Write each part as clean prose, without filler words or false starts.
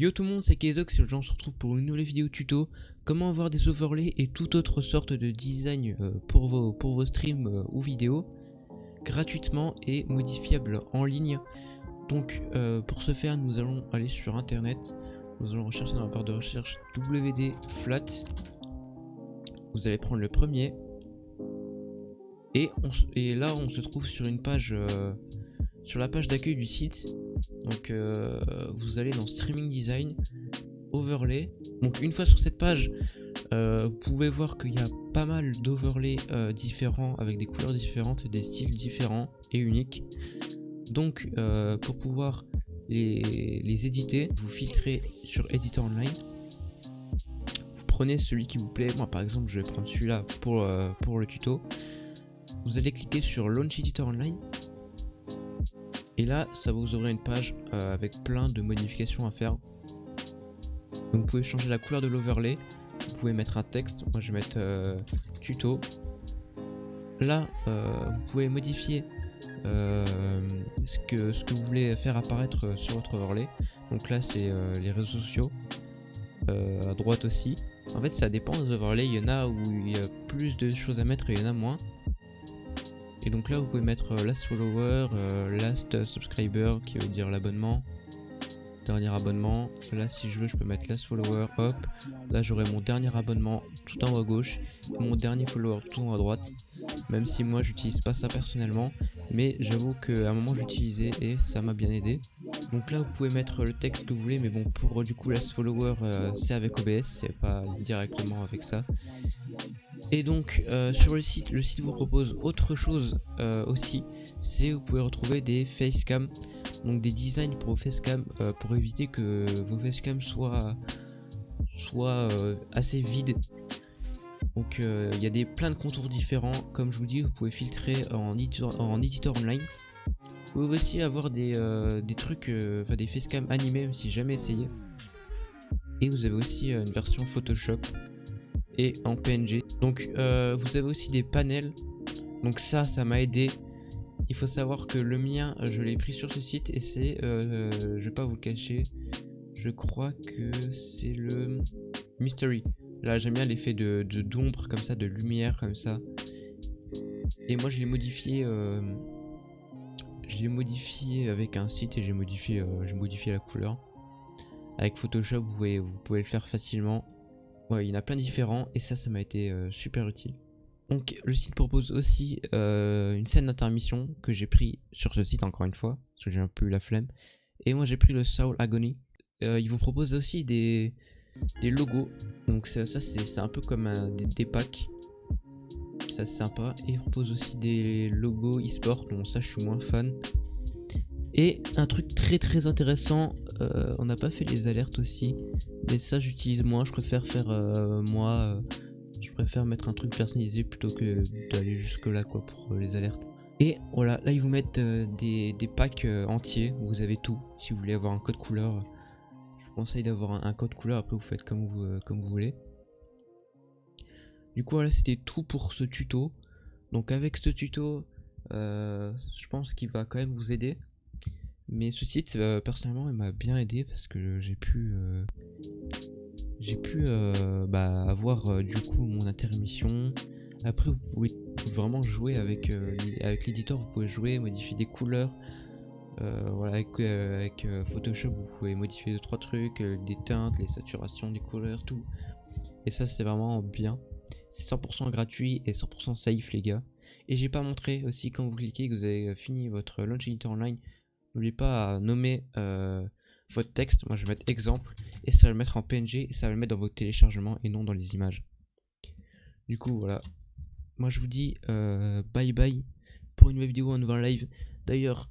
Yo tout le monde, c'est Kezox et aujourd'hui on se retrouve pour une nouvelle vidéo tuto. Comment avoir des overlays et toute autre sorte de design pour vos streams ou vidéos gratuitement et modifiables en ligne. Donc pour ce faire, nous allons aller sur internet. Nous allons rechercher dans la barre de recherche WD Flat. Vous allez prendre le premier. Et là on se trouve sur une page, sur la page d'accueil du site. Donc vous allez dans Streaming Design, Overlay. Donc une fois sur cette page, vous pouvez voir qu'il y a pas mal d'overlays différents avec des couleurs différentes, des styles différents et uniques. Donc pour pouvoir les éditer, vous filtrez sur Editor Online. Vous prenez celui qui vous plaît. Moi par exemple je vais prendre celui-là pour le tuto. Vous allez cliquer sur Launch Editor Online. Et là, ça vous aurez une page avec plein de modifications à faire. Donc vous pouvez changer la couleur de l'overlay. Vous pouvez mettre un texte. Moi je vais mettre tuto. Là, vous pouvez modifier ce que vous voulez faire apparaître sur votre overlay. Donc là, c'est les réseaux sociaux. À droite aussi. En fait, ça dépend des overlays. Il y en a où il y a plus de choses à mettre et il y en a moins. Et donc là vous pouvez mettre last follower, last subscriber qui veut dire l'abonnement, dernier abonnement. Là si je veux je peux mettre last follower, hop. Là j'aurai mon dernier abonnement tout en haut à gauche et mon dernier follower tout en haut à droite. Même si moi j'utilise pas ça personnellement, mais j'avoue qu'à un moment j'utilisais et ça m'a bien aidé. Donc là vous pouvez mettre le texte que vous voulez, mais bon pour du coup last follower c'est avec OBS, c'est pas directement avec ça. Et donc sur le site vous propose autre chose aussi, c'est vous pouvez retrouver des facecam, donc des designs pour vos facecam pour éviter que vos facecam soient assez vides. Donc il y a plein de contours différents, comme je vous dis, vous pouvez filtrer en éditeur online. Vous pouvez aussi avoir des trucs, des facecam animés, même si jamais essayé. Et vous avez aussi une version Photoshop et en PNG. Donc vous avez aussi des panels. Donc ça m'a aidé. Il faut savoir que le mien je l'ai pris sur ce site et c'est je vais pas vous le cacher, je crois que c'est le Mystery. Là j'aime bien l'effet d'ombre comme ça, de lumière comme ça. Et moi je l'ai modifié avec un site et j'ai modifié la couleur. Avec Photoshop vous pouvez le faire facilement. Ouais, il y en a plein de différents et ça m'a été super utile. Donc le site propose aussi une scène d'intermission que j'ai pris sur ce site encore une fois, parce que j'ai un peu eu la flemme. Et moi j'ai pris le Soul Agony. Il vous propose aussi des logos. Donc ça c'est un peu comme des packs. Ça c'est sympa. Et il propose aussi des logos e-sport, donc ça je suis moins fan. Et un truc très intéressant, on n'a pas fait les alertes aussi, mais ça j'utilise moins, je préfère faire je préfère mettre un truc personnalisé plutôt que d'aller jusque là quoi pour les alertes. Et voilà, là ils vous mettent des packs entiers où vous avez tout. Si vous voulez avoir un code couleur, je vous conseille d'avoir un code couleur, après vous faites comme vous voulez. Du coup voilà, c'était tout pour ce tuto. Donc avec ce tuto, je pense qu'il va quand même vous aider. Mais ce site personnellement il m'a bien aidé parce que j'ai pu avoir du coup mon intermission. Après vous pouvez vraiment jouer avec l'éditeur, vous pouvez jouer, modifier des couleurs. Voilà, avec Photoshop vous pouvez modifier 2-3 trucs, des teintes, les saturations des couleurs, tout. Et ça c'est vraiment bien. C'est 100% gratuit et 100% safe les gars. Et j'ai pas montré aussi, quand vous cliquez que vous avez fini votre Launch Editor Online, n'oubliez pas à nommer votre texte. Moi je vais mettre exemple et ça va le mettre en PNG et ça va le mettre dans vos téléchargements et non dans les images. Du coup voilà, moi je vous dis bye bye pour une nouvelle vidéo, un nouveau live. D'ailleurs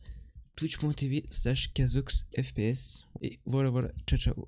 twitch.tv/KezoxFPS. Et voilà, ciao ciao.